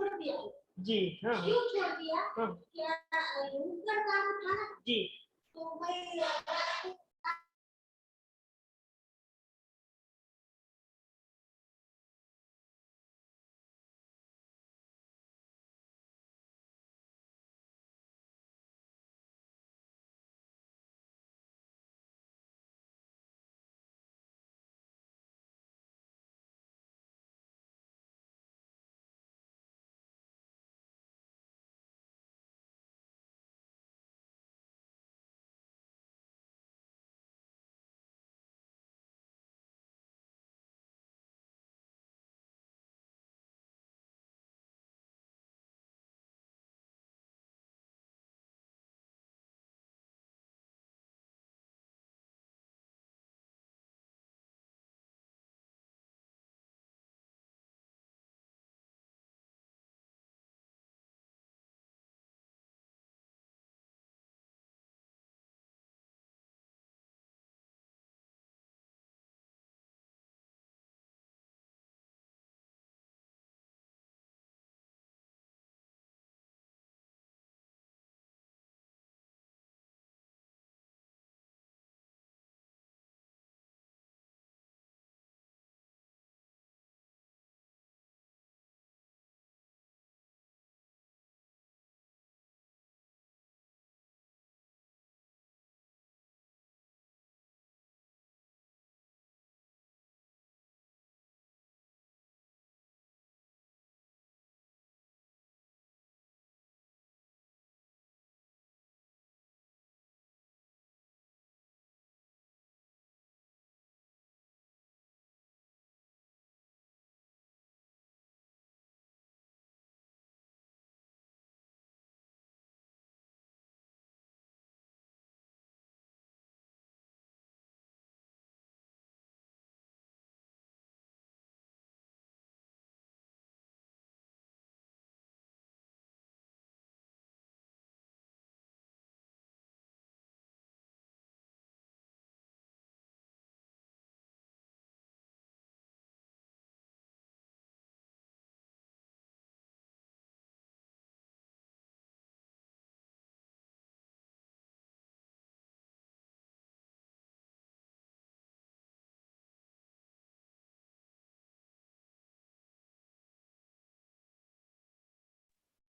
जी हाँ क्यों छोड़ दिया हाँ क्या ऊपर काम था जी तो मैं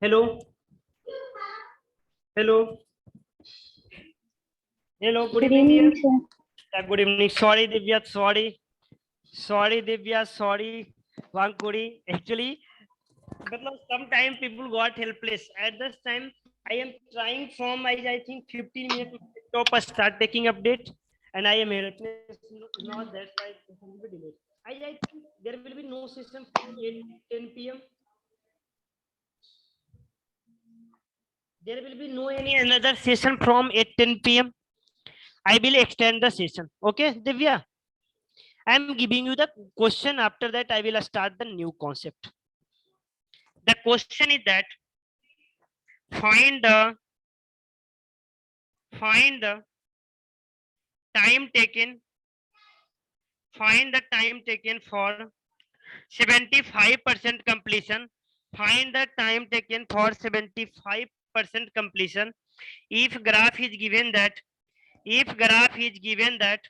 hello hello hello good Good evening evening, dear sir. Good evening sorry Divya sorry Divya sorry Wankudi actually मतलब sometime people got helpless at this time. I am trying from I think 15 minutes top start taking update and I am helpless not that's why it will be delayed. I think there will be no session from 8 10 p.m. There will be no any another session from 8 10 p.m. I will extend the session. Okay, Divya. I am giving you the question. After that, I will start the new concept. The question is that find the find the time taken find the time taken for 75% completion. Find the time taken for 75% completion. If graph is given that if graph is given that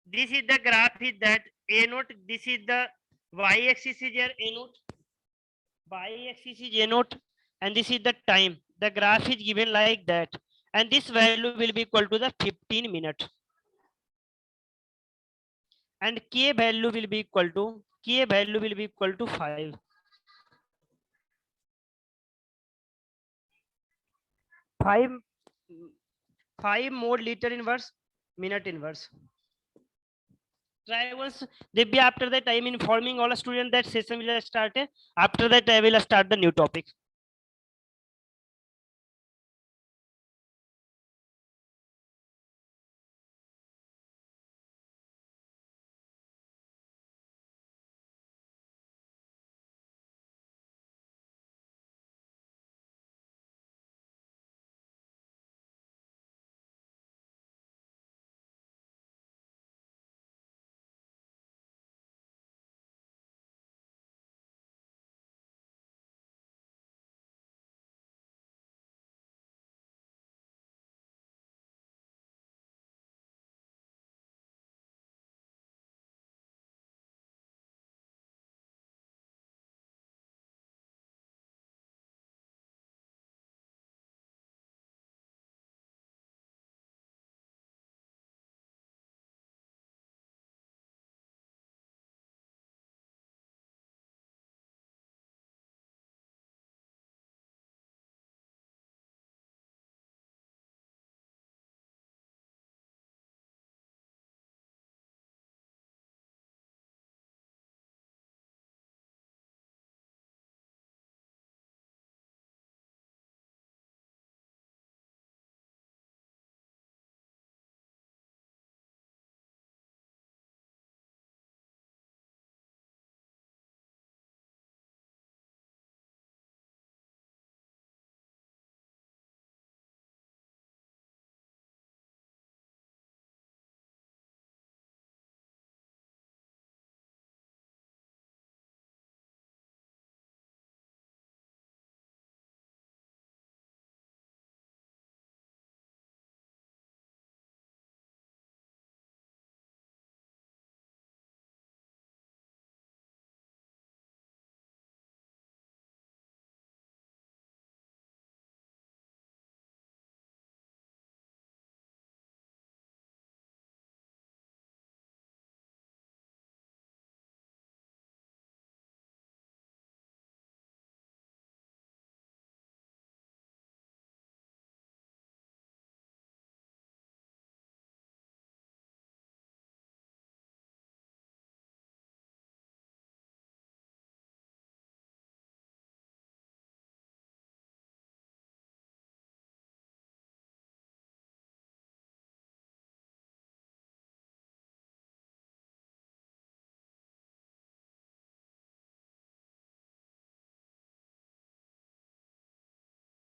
this is the graph is that a note, this is the y axis is your a note, y axis is a note, and this is the time. The graph is given like that, and this value will be equal to the 15 minutes, and k value will be equal to 5. 5 5 more liter inverse minute inverse. Try once. Divya, after that I am informing all students that session will start. After that I will start the new topic.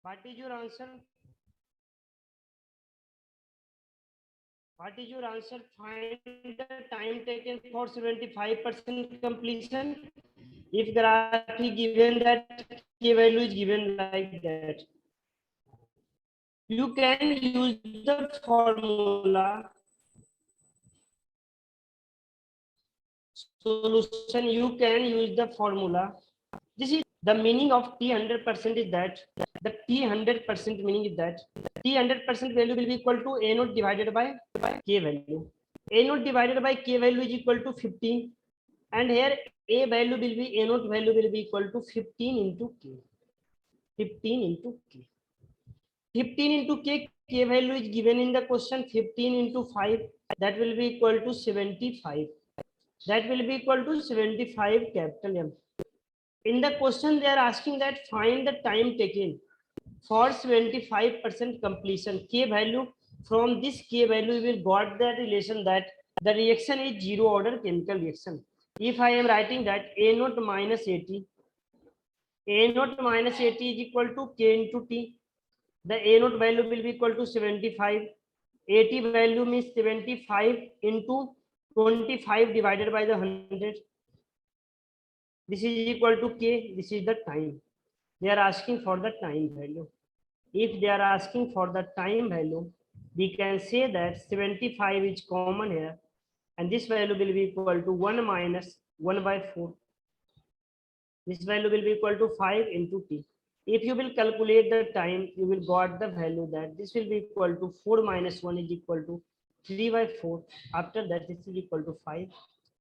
What is your answer? What is your answer? Find the time taken for 75% completion. If graph is given that k value is given like that, you can use the formula solution. You can use the formula. This is the meaning of T 100% is that the T 100% meaning is that T 100% value will be equal to A naught divided by K value. A naught divided by K value is equal to 15, and here A value will be A naught value will be equal to 15 into K. 15 into K. 15 into K. K value is given in the question. 15 into 5, that will be equal to 75. That will be equal to 75 capital M. In the question, they are asking that find the time taken for 75% completion. K value, from this K value, we will got the relation that the reaction is zero order chemical reaction. If I am writing that A naught minus AT, A naught minus AT is equal to K into T. The A naught value will be equal to 75. AT value means 75 into 25 divided by the 100. This is equal to K. This is the time. They are asking for the time value. If they are asking for the time value, we can say that 75 is common here, and this value will be equal to 1 minus 1 by 4. This value will be equal to 5 into T. If you will calculate the time, you will got the value that this will be equal to 4 minus 1 is equal to 3 by 4. After that, this is equal to 5.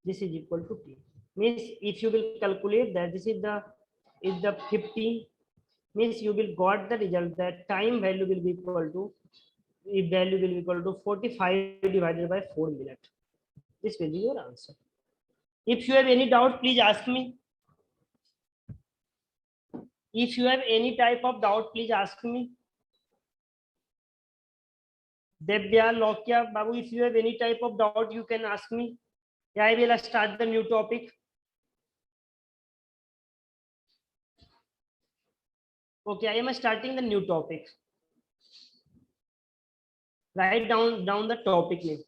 This is equal to T. Means if you will calculate that this is the 15, means you will got the result that time value will be equal to, if value will be equal to 45 divided by 4 minutes. This will be your answer. If you have any doubt, please ask me. If you have any type of doubt, please ask me. Devya, Lokya, Babu, if you have any type of doubt, you can ask me. Yeah, I will start the new topic. Okay, I am starting the new topic. Write down the topic name.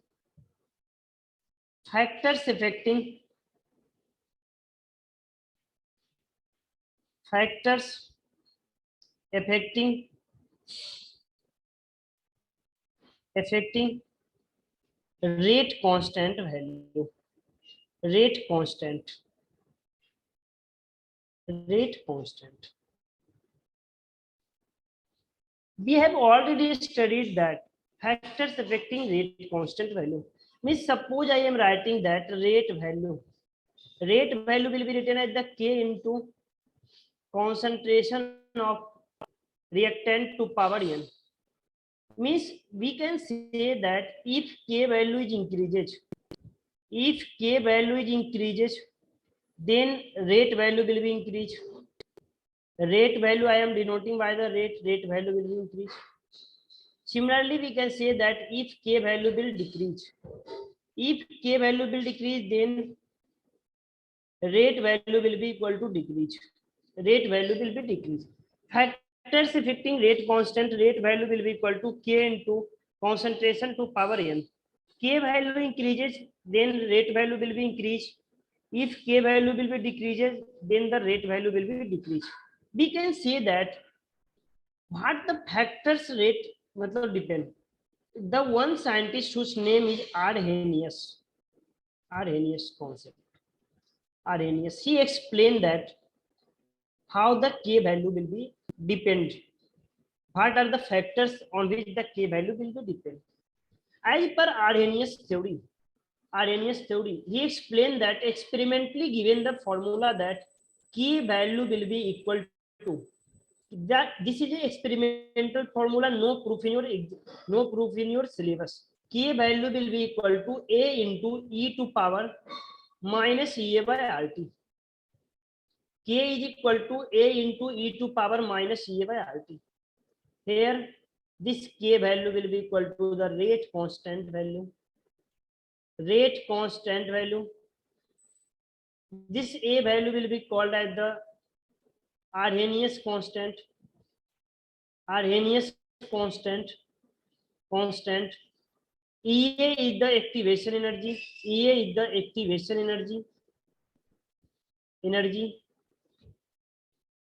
Factors affecting rate constant value. Rate constant. We have already studied that factors affecting rate constant value. Means suppose I am writing that rate value. Rate value will be written as the K into concentration of reactant to power n. Means we can say that if K value is increases, then rate value will be increased. Rate value I am denoting by the rate value will be increased. Similarly, we can say that if K value will decrease, then rate value will be equal to decrease. Factors affecting rate constant, rate value will be equal to K into concentration to power n. K value increases, then rate value will be increased. If K value will be decreases, then the rate value will be decreased. We can say that what the factors rate depend. The one scientist whose name is Arrhenius concept. Arrhenius, he explained that how the K value will be depend. What are the factors on which the K value will be depend? As per Arrhenius theory, he explained that experimentally given the formula that K value will be equal to that. This is an experimental formula, no proof in your syllabus. K value will be equal to A into e to power minus EA by RT. K is equal to A into e to power minus EA by RT. Here, this K value will be equal to the rate constant value. This A value will be called as the Arrhenius constant. Arrhenius constant. EA is the activation energy. EA is the activation energy.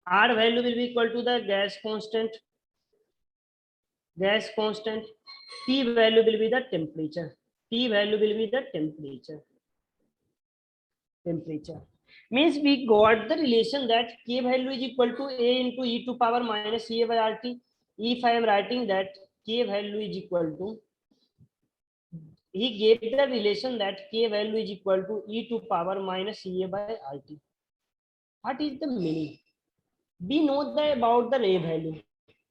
R value will be equal to the gas constant. T value will be the temperature. Means we got the relation that K value is equal to A into e to power minus EA by RT. If I am writing that K value is equal to, he gave the relation that K value is equal to e to power minus EA by RT. What is the meaning? We know that about the A value.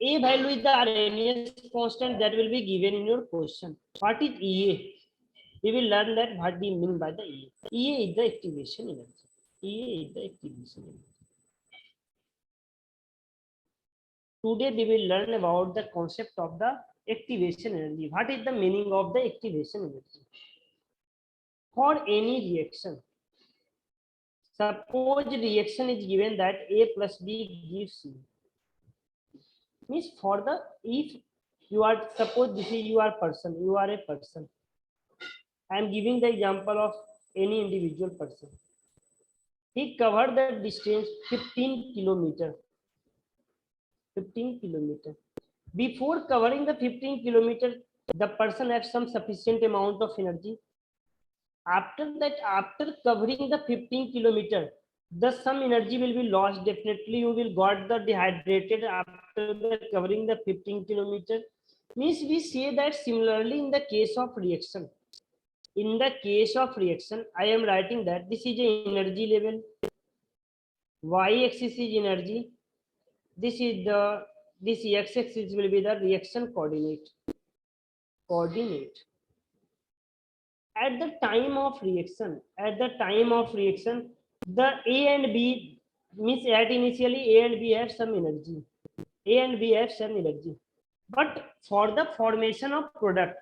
A value is the Arrhenius constant that will be given in your question. What is EA? We will learn that what we mean by the EA. EA is the activation energy. Today we will learn about the concept of the activation energy. What is the meaning of the activation energy? For any reaction, suppose reaction is given that A plus B gives C. Means for the, if you are, suppose this is you are a person. I am giving the example of any individual person. He covered the distance 15 kilometer. Before covering the 15 kilometer, the person has some sufficient amount of energy. After that, after covering the 15 kilometer, the some energy will be lost. Definitely, you will got the dehydrated after the covering the 15 kilometer. Means we say that similarly in the case of reaction. In the case of reaction, I am writing that this is a energy level. Y-axis is energy. This x-axis will be the reaction coordinate. At the time of reaction, the A and B means at initially A and B have some energy. But for the formation of product,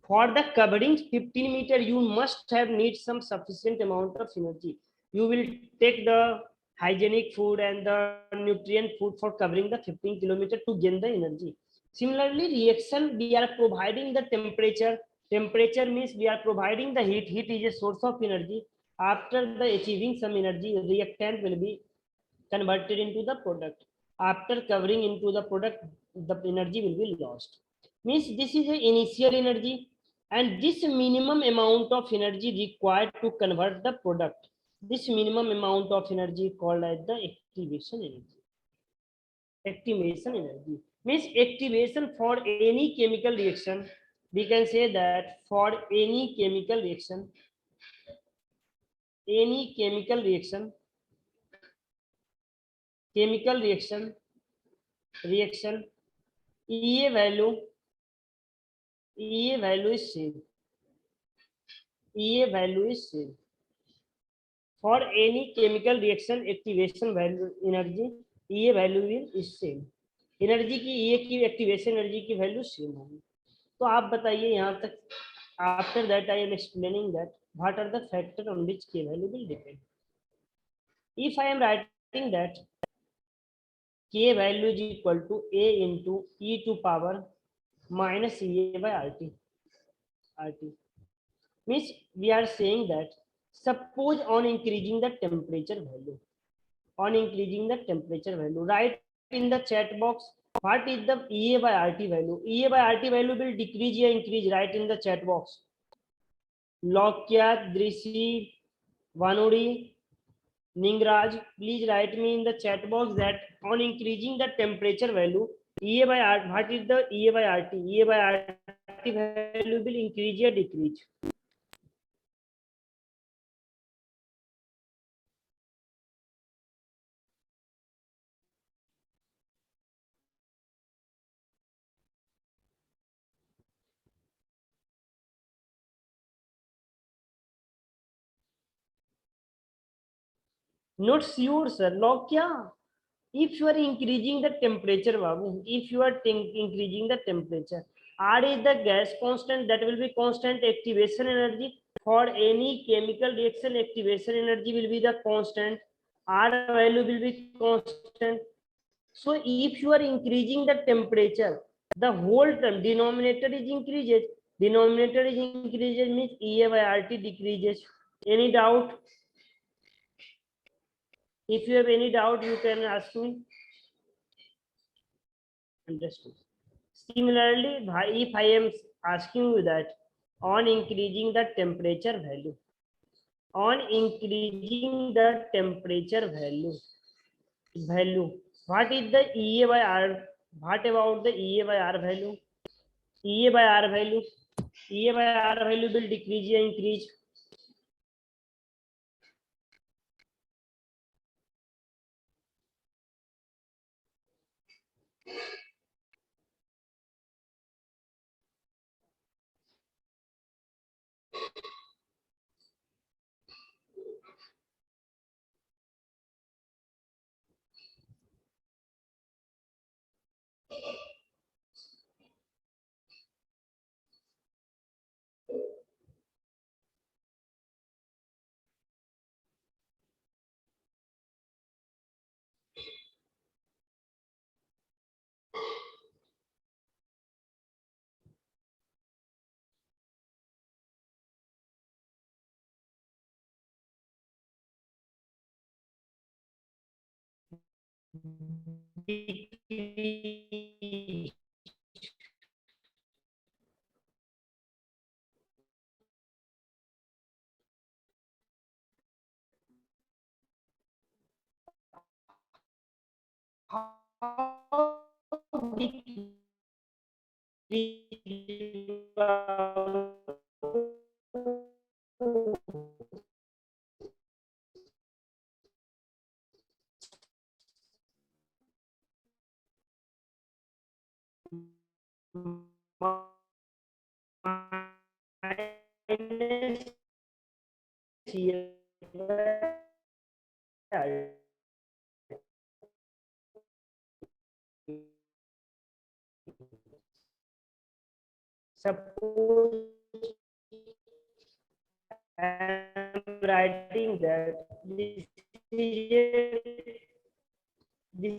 for the covering 15 meter, you must have need some sufficient amount of energy. You will take the hygienic food and the nutrient food for covering the 15 kilometer to gain the energy. Similarly, reaction, we are providing the temperature. Temperature means we are providing the heat. Heat is a source of energy. After the achieving some energy, reactant will be converted into the product. After covering into the product, the energy will be lost. Means this is the initial energy, and this minimum amount of energy required to convert the product. This minimum amount of energy called as the activation energy. Means activation for any chemical reaction. We can say that for any chemical reaction, EA value is same. For any chemical reaction, activation value energy EA value is same. Energy की ये की activation energy की value same होगी. तो आप बताइए यहाँ तक. After that I am explaining that what are the factor on which K value will depend. If I am writing that K value is equal to A into E to power minus A by RT. means we are saying that suppose on increasing the temperature value, write in the chat box what is the EA by RT value. EA by RT value will decrease or increase, write in the chat box. Lokya, Drishi, Vanuri, Ningraj, please write me in the chat box that on increasing the temperature value, EA by RT, what is the EA by RT? EA by RT value will increase or decrease. Not sure, sir. Log kya? If you are increasing the temperature, Babu, if you are increasing the temperature, R is the gas constant, that will be constant. Activation energy for any chemical reaction, activation energy will be the constant. R value will be constant. So if you are increasing the temperature, the whole term denominator is increases. Denominator is increases means EA by RT decreases. Any doubt? If you have any doubt, you can ask me. Understood. Similarly, if I am asking you that on increasing the temperature value, on increasing the temperature value, what is the EA by R? What about the EA by R value? EA by R value? EA by R value will decrease or increase? Decrease. How decrease? Suppose I am writing that this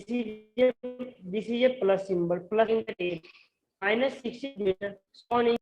is a plus symbol, plus in the table, minus 60 meter on.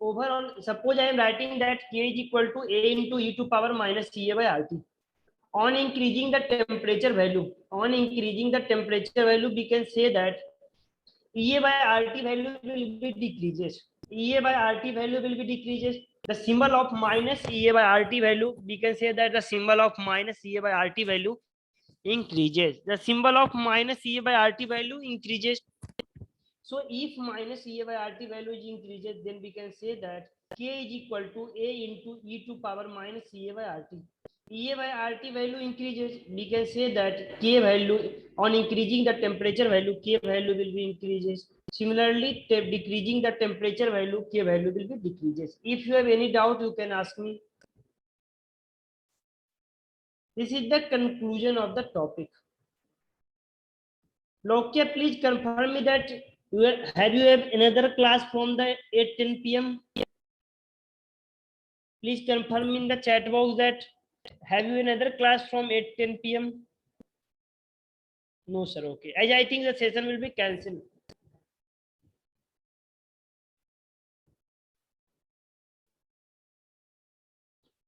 Overall, suppose I am writing that K is equal to A into e to power minus Ca by RT. On increasing the temperature value, we can say that EA by RT value will be decreases. EA by RT value will be decreases. The symbol of minus EA by RT value, we can say that the symbol of minus EA by RT value increases. The symbol of minus EA by RT value increases. So if minus EA by RT value is increases, then we can say that K is equal to A into E to power minus EA by RT. EA by RT value increases, we can say that K value on increasing the temperature value, K value will be increases. Similarly, decreasing the temperature value, K value will be decreases. If you have any doubt, you can ask me. This is the conclusion of the topic. Lokya, please confirm me that have you have another class from the 8:10 p.m. Please confirm in the chat box that have you another class from 8:10 p.m. No, sir. Okay. As I think the session will be cancelled.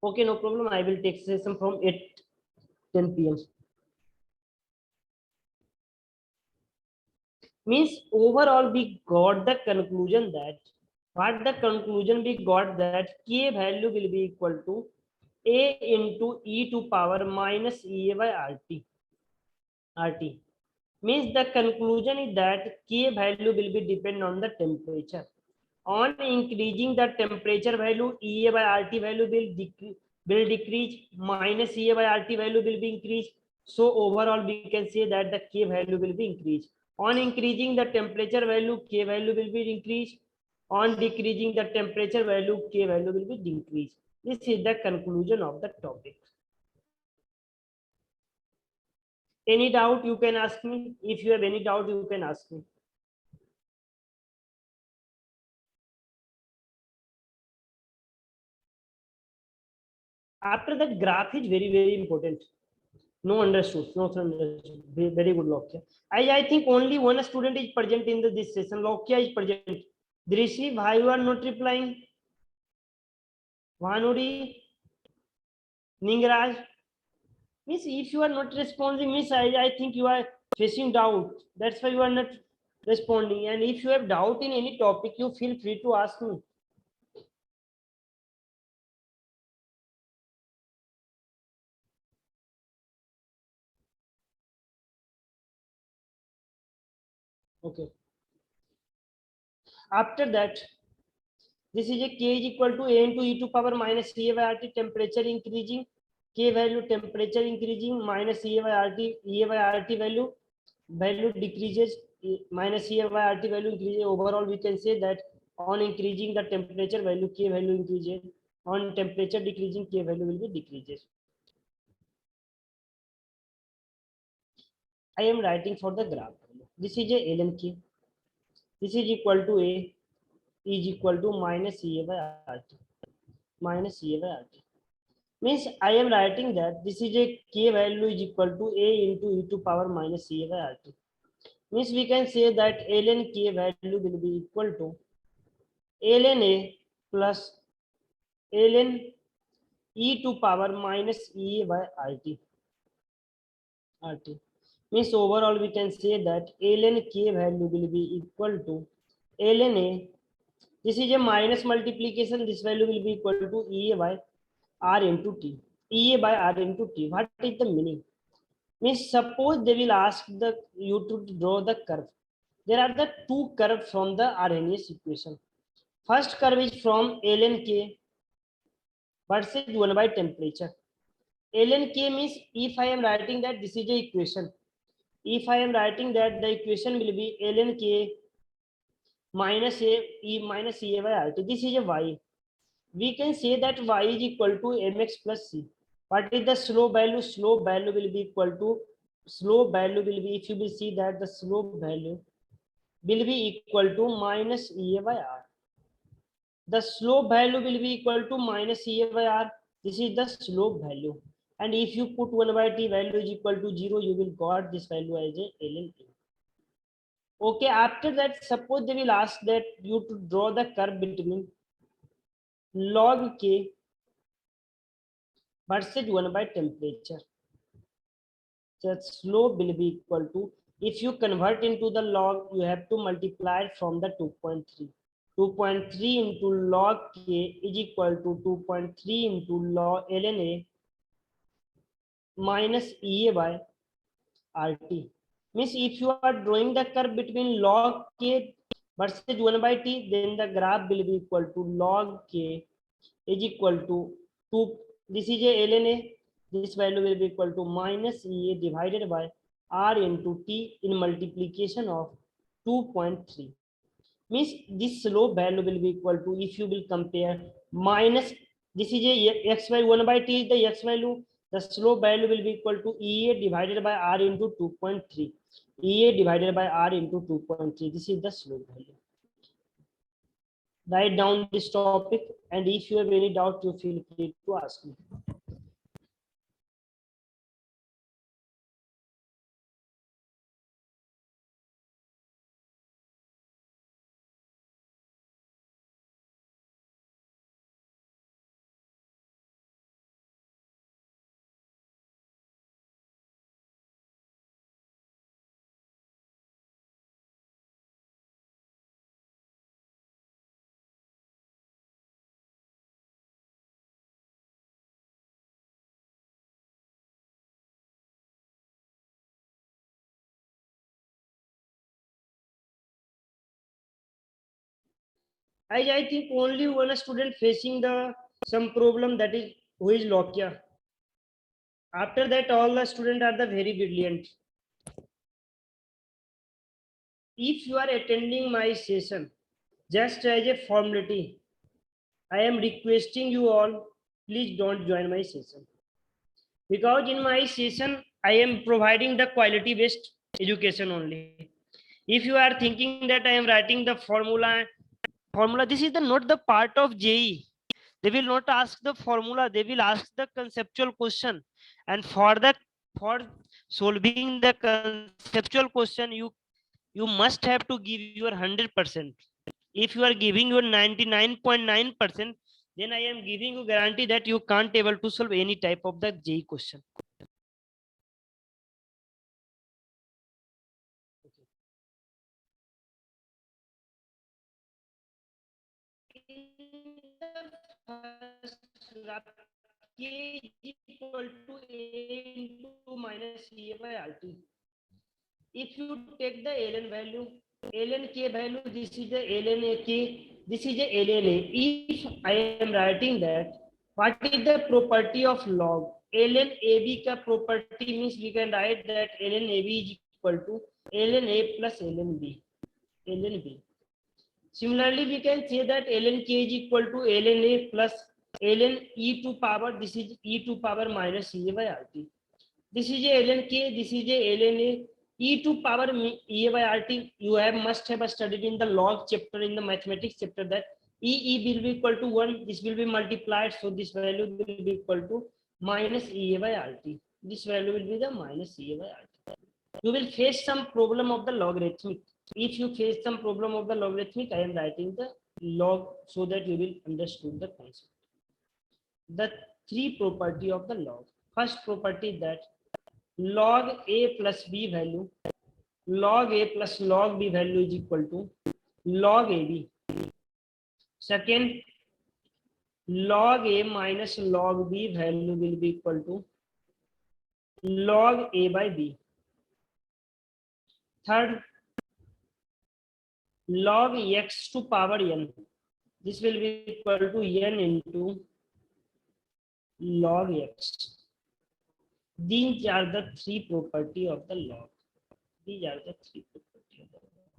Okay, no problem. I will take session from 8:10 p.m. Means overall we got the conclusion that we got that K value will be equal to A into E to power minus EA by RT. Means the conclusion is that K value will be depend on the temperature. On increasing the temperature value, EA by RT value will decrease, minus EA by RT value will be increased. So overall we can say that the K value will be increased. On increasing the temperature value, K value will be increased. On decreasing the temperature value, K value will be decreased. This is the conclusion of the topic. Any doubt you can ask me. If you have any doubt, you can ask me. After that, graph is very important. No understood. No understood. Very good, Lokya. I think only one student is present in this session. Lokya is present. Drishi, why you are not replying? Vanuri, Ningraj. Miss, if you are not responding, Miss, I think you are facing doubt. That's why you are not responding. And if you have doubt in any topic, you feel free to ask me. Okay. After that, this is a K is equal to A into E to power minus EA by RT, temperature increasing, K value temperature increasing, minus EA by RT value decreases, minus EA by RT value increases. Overall, we can say that on increasing the temperature value, K value increases. On temperature decreasing, K value will be decreases. I am writing for the graph. This is a ln K. This is equal to A is equal to minus EA by RT. Minus EA by RT. Means I am writing that this is a K value is equal to A into E to power minus EA by RT. Means we can say that ln K value will be equal to ln A plus ln E to power minus EA by RT. Means overall we can say that ln K value will be equal to ln A. This is a minus multiplication. This value will be equal to EA by R into T. EA by R into T. What is the meaning? Means suppose they will ask you to draw the curve. There are the two curves from the Arrhenius equation. First curve is from ln K versus 1 by temperature. ln K means if I am writing that this is the equation. If I am writing that the equation will be ln K minus E by RT. This is a Y. We can say that Y is equal to mx plus C. What is the slope value? Slope value will be equal to, if you will see that the slope value will be equal to minus EA by R. The slope value will be equal to minus EA by R. This is the slope value. And if you put 1 by T value is equal to 0, you will got this value as a ln K. Okay, after that, suppose they will ask that you to draw the curve between log K versus 1 by temperature. The slope will be equal to If you convert into the log, you have to multiply it from the 2.3. 2.3 into log k is equal to 2.3 into log ln a minus ea by rt. Means if you are drawing the curve between log k versus 1 by t, then the graph will be equal to log k is equal to 2. This is a ln a. This value will be equal to minus ea divided by r into t in multiplication of 2.3. Means this slope value will be equal to, if you will compare minus, this is a x by 1 by t is the x value, the slope value will be equal to ea divided by r into 2.3. ea divided by r into 2.3. This is the slope value. Write down this topic, and if you have any doubt, you feel free to ask me. I think only one student facing the some problem, that is who is Lokia. After that, all the students are the very brilliant. If you are attending my session, just as a formality, I am requesting you all, please don't join my session. Because in my session, I am providing the quality-based education only. If you are thinking that I am writing the formula, this is the not the part of JE. They will not ask the formula, they will ask the conceptual question. And for solving the conceptual question, you must have to give your 100%. If you are giving your 99.9%, then I am giving you guarantee that you can't able to solve any type of the JEE question. K is equal to a into minus a by rt. If you take the ln value, ln k value, this is the ln a k, this is the ln a. If I am writing that, what is the property of log? ln ab ka property means we can write that ln ab is equal to ln a plus ln b. ln b. Similarly, we can say that ln k is equal to ln a plus ln e to power, this is e to power minus e by rt. This is a ln k, this is a ln a, e to power e by rt. You must have studied in the log chapter, in the mathematics chapter, that e will be equal to 1. This will be multiplied, so this value will be equal to minus e by rt. This value will be the minus e by rt. You will face some problem of the logarithmic. If you face some problem of the logarithmic, I am writing the log so that you will understand the concept. The three property of the log. First property, that log a plus b value, log a plus log b value is equal to log ab. Second, log a minus log b value will be equal to log a by b. Third, log x to power n, this will be equal to n into log x. These are the three property of the log. These are the three property of the log.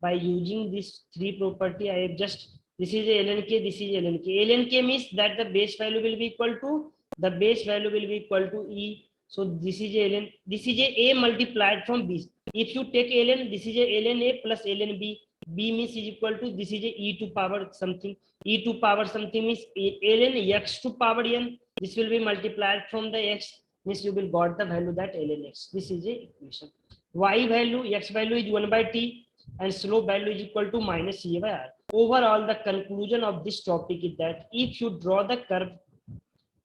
By using these three property, I have just, this is a ln k, this is a ln k. ln k means that the base value will be equal to, the base value will be equal to e. So this is a ln, this is a multiplied from b. If you take ln, this is a ln a plus ln b. B means is equal to, this is a e to power something. E to power something means ln x to power n. This will be multiplied from the x, means you will got the value that ln x. This is a equation. Y value, x value is 1 by t, and slope value is equal to minus e by r. Overall, the conclusion of this topic is that if you draw the curve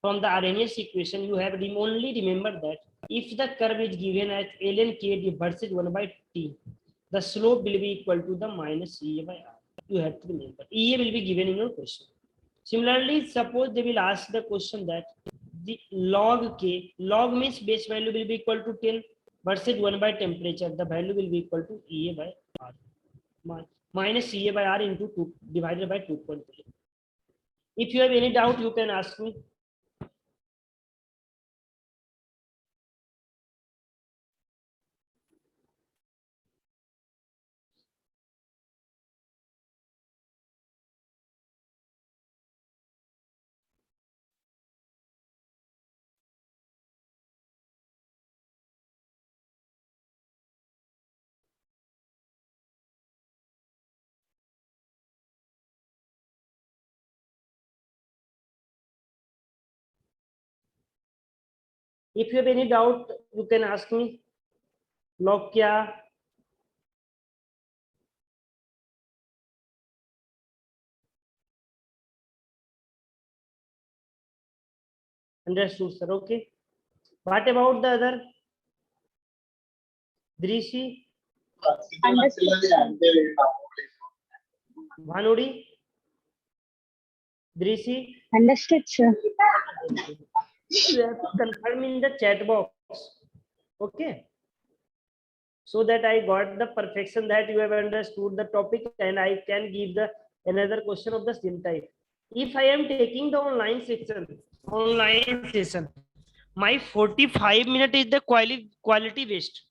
from the Arrhenius equation, you have only remember that if the curve is given as ln k versus 1 by t, the slope will be equal to the minus ea by r. You have to remember. ea will be given in your question. Similarly, suppose they will ask the question that the log k, log means base value will be equal to 10 versus 1 by temperature, the value will be equal to ea by r. Minus ea by r into 2 divided by 2.3. If you have any doubt, you can ask me. If you have any doubt, you can ask me. Log क्या? Understood, sir. Okay. What about the other? Drishi, Bhanudi, Drishi. Understood, sir. You have to confirm in the chat box. Okay. So that I got the perfection that you have understood the topic and I can give the another question of the same type. If I am taking the online session, my 45 minute is the quality based.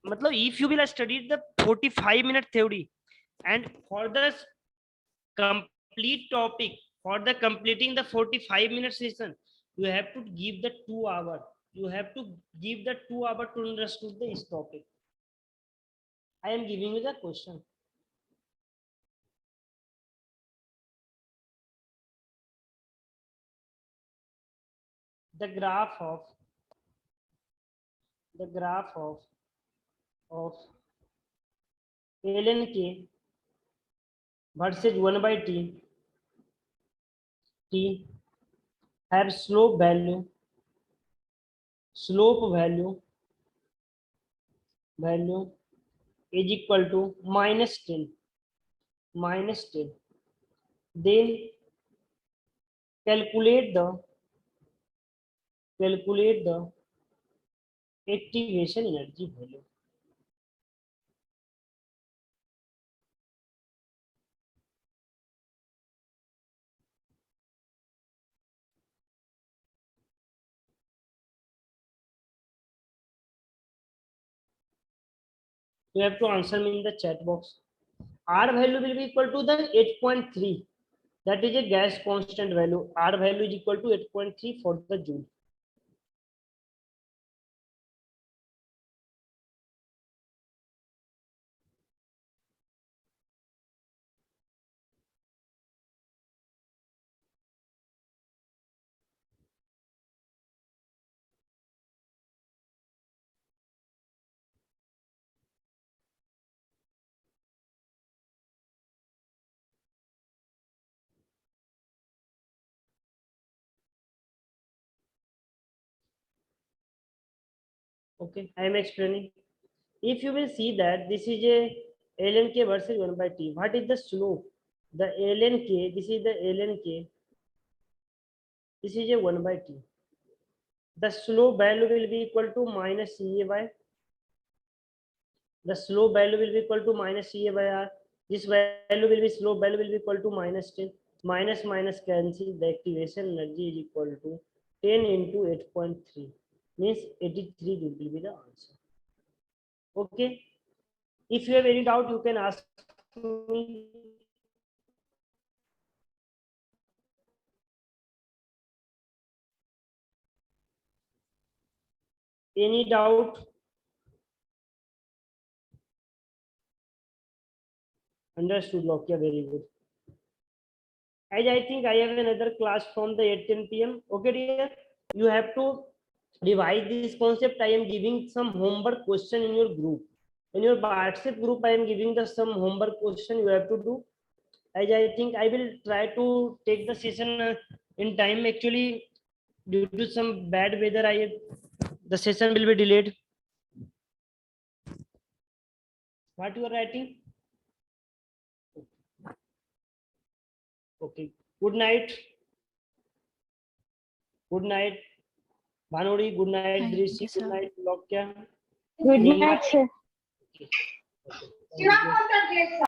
Matlab, if you will study the 45-minute theory and for the complete topic, for the completing the 45-minute session, you have to give the 2 hours. You have to give the 2 hours to understand this topic. I am giving you the question. The graph of ln k versus 1 by t have slope value is equal to minus 10. Then calculate the activation energy value. You have to answer me in the chat box. R value will be equal to the 8.3. That is a gas constant value. R value is equal to 8.3 for the joule. Okay, I am explaining. If you will see that this is a ln k versus 1 by t. What is the slope? The ln k, this is the ln k. This is a 1 by t. The slope value will be equal to minus CA by. The slope value will be equal to minus CA by R. This value will be slope value will be equal to minus 10. Minus cancel. The activation energy is equal to 10 into 8.3. Means 83 will be the answer. Okay. If you have any doubt, you can ask me. Any doubt? Understood, Lokia. Very good. As I think I have another class from the 8:10 p.m. Okay, dear. You have to revise this concept. I am giving some homework question in your group. In your WhatsApp group, I am giving the some homework question you have to do. As I think I will try to take the session in time. Actually, due to some bad weather, I have the session will be delayed. What you are writing? Okay. Good night. Good night. Bhanuri, good night. Thank Drishi, you, good sir. night. Lokya. Good Good night, sir. Okay. Thank you.